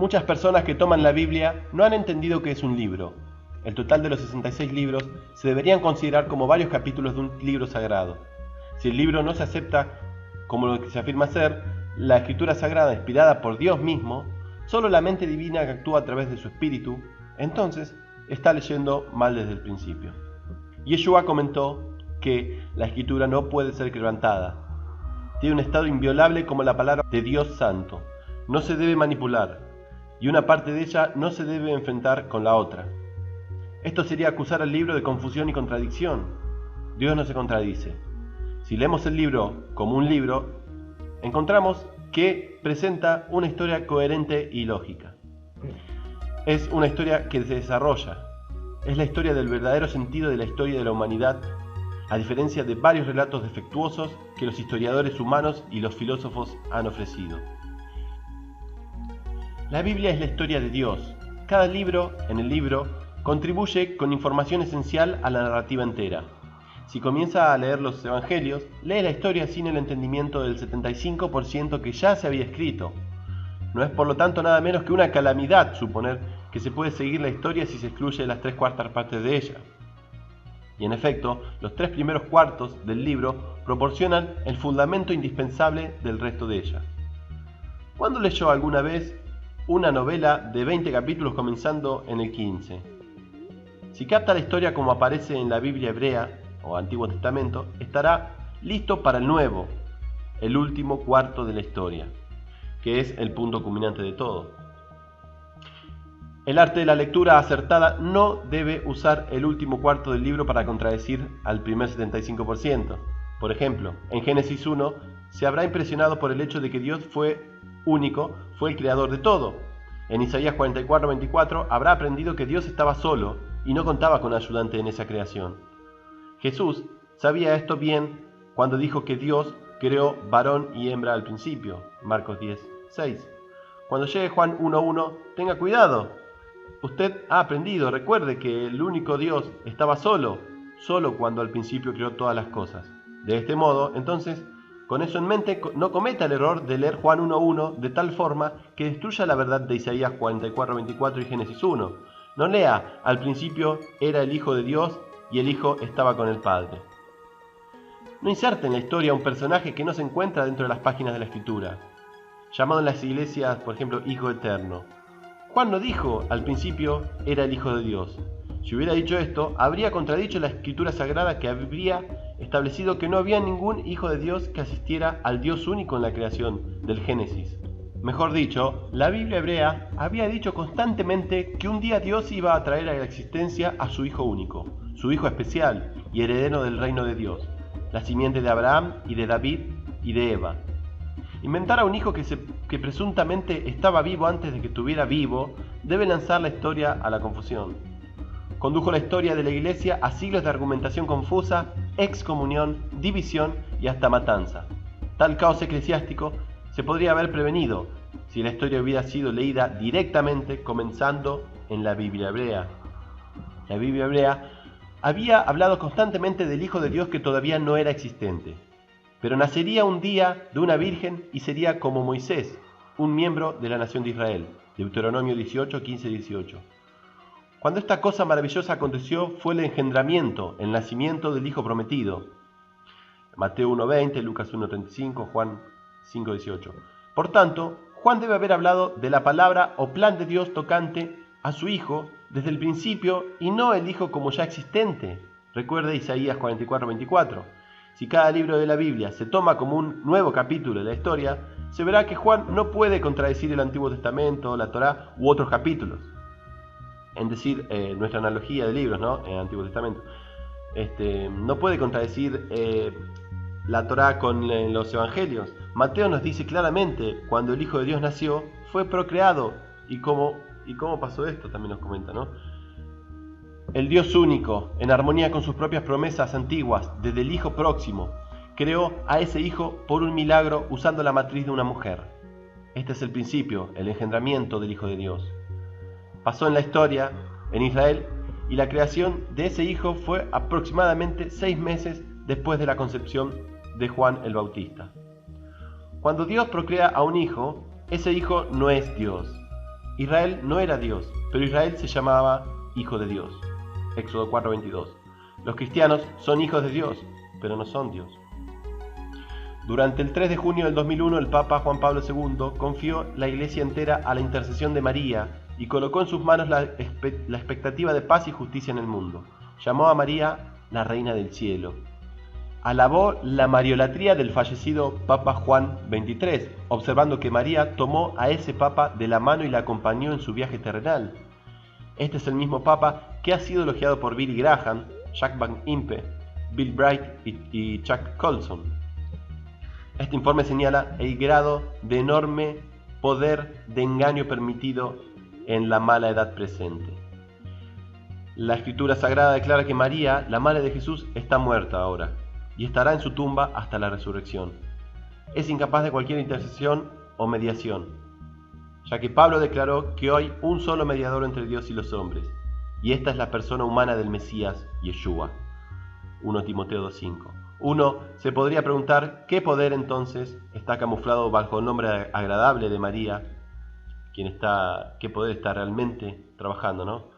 Muchas personas que toman la Biblia no han entendido que es un libro. El total de los 66 libros se deberían considerar como varios capítulos de un libro sagrado. Si el libro no se acepta como lo que se afirma ser, la escritura sagrada inspirada por Dios mismo, solo la mente divina que actúa a través de su espíritu, entonces está leyendo mal desde el principio. Yeshua comentó que la escritura no puede ser quebrantada. Tiene un estado inviolable como la palabra de Dios Santo. No se debe manipular, y una parte de ella no se debe enfrentar con la otra. Esto sería acusar al libro de confusión y contradicción. Dios no se contradice. Si leemos el libro como un libro, encontramos que presenta una historia coherente y lógica. Es una historia que se desarrolla. Es la historia del verdadero sentido de la historia de la humanidad, a diferencia de varios relatos defectuosos que los historiadores humanos y los filósofos han ofrecido. La Biblia es la historia de Dios. Cada libro, en el libro, contribuye con información esencial a la narrativa entera. Si comienza a leer los Evangelios, lee la historia sin el entendimiento del 75% que ya se había escrito. No es por lo tanto nada menos que una calamidad suponer que se puede seguir la historia si se excluye las 3/4 partes de ella. Y en efecto, los 3 primeros cuartos del libro proporcionan el fundamento indispensable del resto de ella. ¿Cuándo leyó alguna vez una novela de 20 capítulos comenzando en el 15? Si capta la historia como aparece en la Biblia hebrea o Antiguo Testamento, estará listo para el nuevo, el último cuarto de la historia, que es el punto culminante de todo. El arte de la lectura acertada no debe usar el último cuarto del libro para contradecir al primer 75%. Por ejemplo, en Génesis 1 se habrá impresionado por el hecho de que Dios fue único, fue el creador de todo. En Isaías 44:24 habrá aprendido que Dios estaba solo y no contaba con ayudante en esa creación. Jesús sabía esto bien cuando dijo que Dios creó varón y hembra al principio, Marcos 10:6. Cuando llegue Juan 1:1, tenga cuidado. Usted ha aprendido, recuerde que el único Dios estaba solo cuando al principio creó todas las cosas. De este modo, entonces, con eso en mente, no cometa el error de leer Juan 1:1 de tal forma que destruya la verdad de Isaías 44:24 y Génesis 1. No lea, al principio era el Hijo de Dios y el Hijo estaba con el Padre. No inserte en la historia un personaje que no se encuentra dentro de las páginas de la Escritura, llamado en las iglesias, por ejemplo, Hijo Eterno. Juan no dijo, al principio era el Hijo de Dios. Si hubiera dicho esto, habría contradicho la Escritura Sagrada que habría establecido que no había ningún Hijo de Dios que asistiera al Dios único en la creación del Génesis. Mejor dicho, la Biblia hebrea había dicho constantemente que un día Dios iba a traer a la existencia a su Hijo único, su Hijo especial y heredero del reino de Dios, la simiente de Abraham y de David y de Eva. Inventar a un hijo que presuntamente estaba vivo antes de que estuviera vivo debe lanzar la historia a la confusión. Condujo la historia de la Iglesia a siglos de argumentación confusa, excomunión, división y hasta matanza. Tal caos eclesiástico se podría haber prevenido si la historia hubiera sido leída directamente comenzando en la Biblia hebrea. La Biblia hebrea había hablado constantemente del Hijo de Dios que todavía no era existente, pero nacería un día de una virgen y sería como Moisés, un miembro de la nación de Israel. Deuteronomio 18, 15, 18. Cuando esta cosa maravillosa aconteció fue el engendramiento, el nacimiento del Hijo prometido. Mateo 1:20, Lucas 1:35, Juan 5:18. Por tanto, Juan debe haber hablado de la palabra o plan de Dios tocante a su Hijo desde el principio y no el Hijo como ya existente. Recuerde Isaías 44:24. Si cada libro de la Biblia se toma como un nuevo capítulo de la historia, se verá que Juan no puede contradecir el Antiguo Testamento, la Torá u otros capítulos. En decir, nuestra analogía de libros, ¿no? En el Antiguo Testamento. No puede contradecir la Torá con los Evangelios. Mateo nos dice claramente, cuando el Hijo de Dios nació, fue procreado. ¿Y cómo pasó esto? También nos comenta, ¿no? El Dios único, en armonía con sus propias promesas antiguas, desde el Hijo próximo, creó a ese Hijo por un milagro usando la matriz de una mujer. Este es el principio, el engendramiento del Hijo de Dios. Pasó en la historia, en Israel, y la creación de ese Hijo fue aproximadamente 6 meses después de la concepción de Juan el Bautista. Cuando Dios procrea a un hijo, ese hijo no es Dios. Israel no era Dios, pero Israel se llamaba hijo de Dios. Éxodo 4:22. Los cristianos son hijos de Dios, pero no son Dios. Durante el 3 de junio del 2001, el Papa Juan Pablo II confió la Iglesia entera a la intercesión de María y colocó en sus manos la expectativa de paz y justicia en el mundo. Llamó a María la Reina del Cielo. Alabó la mariolatría del fallecido Papa Juan XXIII, observando que María tomó a ese Papa de la mano y la acompañó en su viaje terrenal. Este es el mismo Papa que ha sido elogiado por Billy Graham, Jack Van Impe, Bill Bright y Chuck Colson. Este informe señala el grado de enorme poder de engaño permitido en la mala edad presente. La Escritura Sagrada declara que María, la madre de Jesús, está muerta ahora y estará en su tumba hasta la resurrección. Es incapaz de cualquier intercesión o mediación, ya que Pablo declaró que hay un solo mediador entre Dios y los hombres, y esta es la persona humana del Mesías, Yeshua. 1 Timoteo 2:5. Uno se podría preguntar qué poder entonces está camuflado bajo el nombre agradable de María, qué poder está realmente trabajando, ¿no?